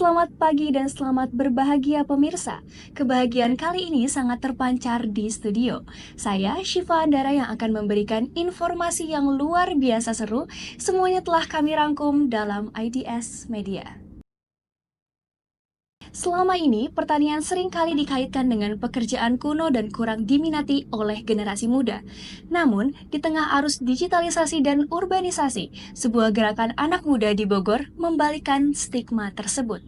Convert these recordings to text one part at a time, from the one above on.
Selamat pagi dan selamat berbahagia pemirsa. Kebahagiaan kali ini sangat terpancar di studio. Saya Syifa Andara yang akan memberikan informasi yang luar biasa seru. Semuanya telah kami rangkum dalam IDS Media. Selama ini, pertanian seringkali dikaitkan dengan pekerjaan kuno dan kurang diminati oleh generasi muda. Namun, di tengah arus digitalisasi dan urbanisasi, sebuah gerakan anak muda di Bogor membalikkan stigma tersebut.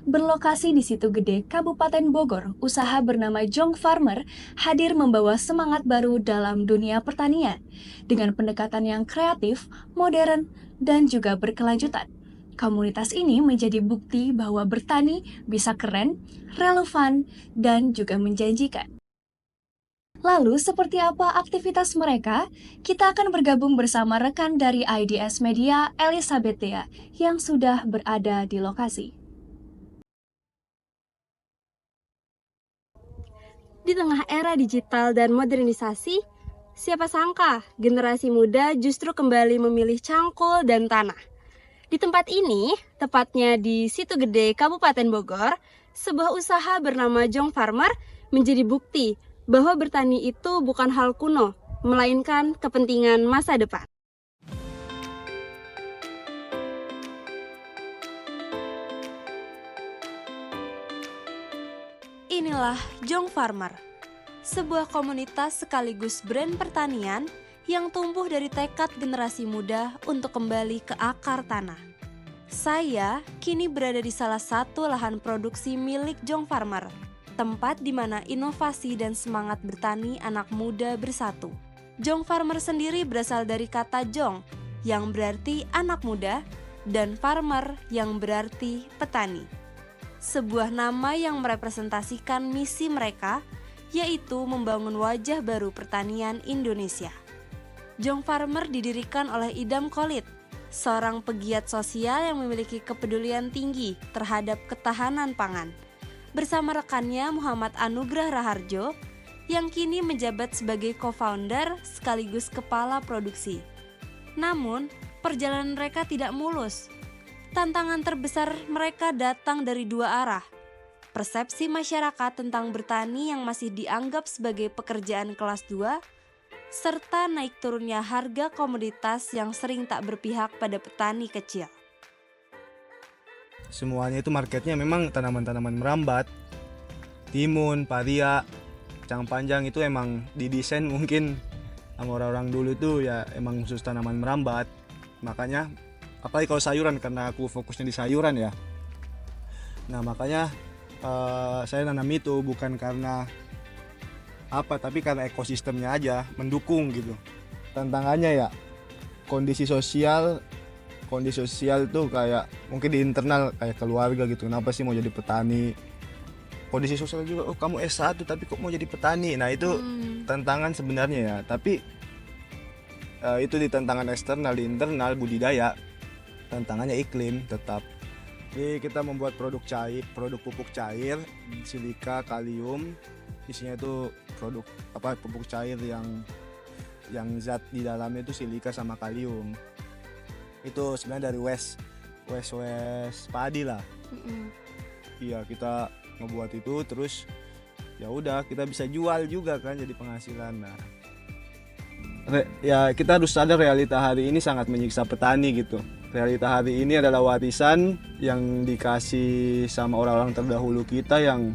Berlokasi di Situ Gede, Kabupaten Bogor, usaha bernama Jong Farmer hadir membawa semangat baru dalam dunia pertanian dengan pendekatan yang kreatif, modern, dan juga berkelanjutan. Komunitas ini menjadi bukti bahwa bertani bisa keren, relevan, dan juga menjanjikan. Lalu, seperti apa aktivitas mereka? Kita akan bergabung bersama rekan dari IDS Media, Elizabeth Dea, yang sudah berada di lokasi. Di tengah era digital dan modernisasi, siapa sangka generasi muda justru kembali memilih cangkul dan tanah. Di tempat ini, tepatnya di Situ Gede, Kabupaten Bogor, sebuah usaha bernama Jong Farmer menjadi bukti bahwa bertani itu bukan hal kuno, melainkan kepentingan masa depan. Inilah Jong Farmer, sebuah komunitas sekaligus brand pertanian yang tumbuh dari tekad generasi muda untuk kembali ke akar tanah. Saya kini berada di salah satu lahan produksi milik Jong Farmer, tempat di mana inovasi dan semangat bertani anak muda bersatu. Jong Farmer sendiri berasal dari kata Jong, yang berarti anak muda, dan farmer yang berarti petani. Sebuah nama yang merepresentasikan misi mereka, yaitu membangun wajah baru pertanian Indonesia. Jong Farmer didirikan oleh Idam Khalid, seorang pegiat sosial yang memiliki kepedulian tinggi terhadap ketahanan pangan, bersama rekannya Muhammad Anugrah Raharjo, yang kini menjabat sebagai co-founder sekaligus kepala produksi. Namun, perjalanan mereka tidak mulus. Tantangan terbesar mereka datang dari dua arah. Persepsi masyarakat tentang bertani yang masih dianggap sebagai pekerjaan kelas 2, serta naik turunnya harga komoditas yang sering tak berpihak pada petani kecil. Semuanya itu marketnya memang tanaman-tanaman merambat. Timun, paria, kacang panjang itu emang didesain mungkin sama orang-orang dulu tuh ya emang khusus tanaman merambat. Makanya apalagi kalau sayuran, karena aku fokusnya di sayuran ya. Nah makanya saya nanam itu bukan karena apa, tapi karena ekosistemnya aja mendukung gitu. Tantangannya ya kondisi sosial tuh kayak mungkin di internal kayak keluarga gitu. Kenapa sih mau jadi petani? Kondisi sosial juga, oh kamu S1 tapi kok mau jadi petani? Nah itu tantangan sebenarnya ya. Tapi itu di tantangan eksternal, di internal budidaya tantangannya iklim tetap. Jadi kita membuat produk pupuk cair, silika, kalium. Isinya itu produk pupuk cair yang zat di dalamnya itu silika sama kalium. Itu sebenarnya dari waste padi lah. Iya, kita ngebuat itu terus ya udah kita bisa jual juga kan, jadi penghasilan. Nah, ya kita harus sadar realita hari ini sangat menyiksa petani gitu. Realita hari ini adalah warisan yang dikasih sama orang-orang terdahulu kita yang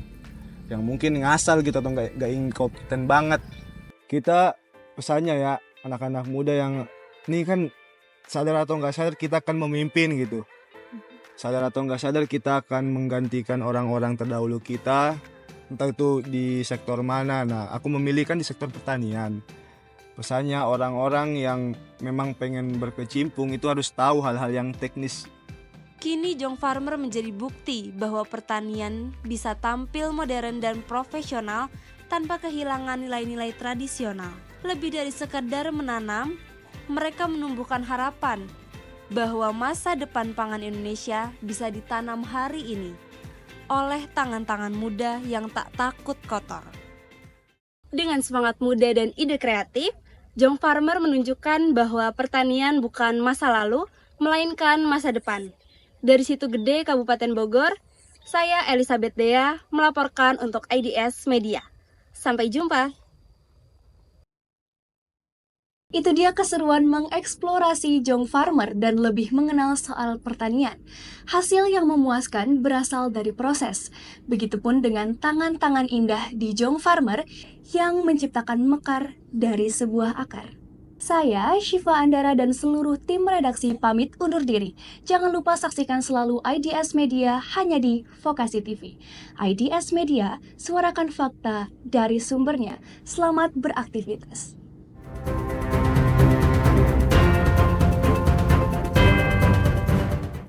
mungkin ngasal gitu atau nggak inkompeten banget. Kita pesannya ya anak-anak muda yang ini kan sadar atau nggak sadar kita akan memimpin gitu. Sadar atau nggak sadar kita akan menggantikan orang-orang terdahulu kita, entah itu di sektor mana. Nah aku memilih kan di sektor pertanian. Pesannya orang-orang yang memang pengen berkecimpung itu harus tahu hal-hal yang teknis. Kini Jong Farmer menjadi bukti bahwa pertanian bisa tampil modern dan profesional tanpa kehilangan nilai-nilai tradisional. Lebih dari sekedar menanam, mereka menumbuhkan harapan bahwa masa depan pangan Indonesia bisa ditanam hari ini oleh tangan-tangan muda yang tak takut kotor. Dengan semangat muda dan ide kreatif, Jong Farmer menunjukkan bahwa pertanian bukan masa lalu, melainkan masa depan. Dari Situ Gede, Kabupaten Bogor, saya Elizabeth Dea melaporkan untuk IDS Media. Sampai jumpa. Itu dia keseruan mengeksplorasi Jong Farmer dan lebih mengenal soal pertanian. Hasil yang memuaskan berasal dari proses. Begitupun dengan tangan-tangan indah di Jong Farmer yang menciptakan mekar dari sebuah akar. Saya, Syifa Andara dan seluruh tim redaksi pamit undur diri. Jangan lupa saksikan selalu IDS Media hanya di Vokasi TV. IDS Media, suarakan fakta dari sumbernya. Selamat beraktivitas.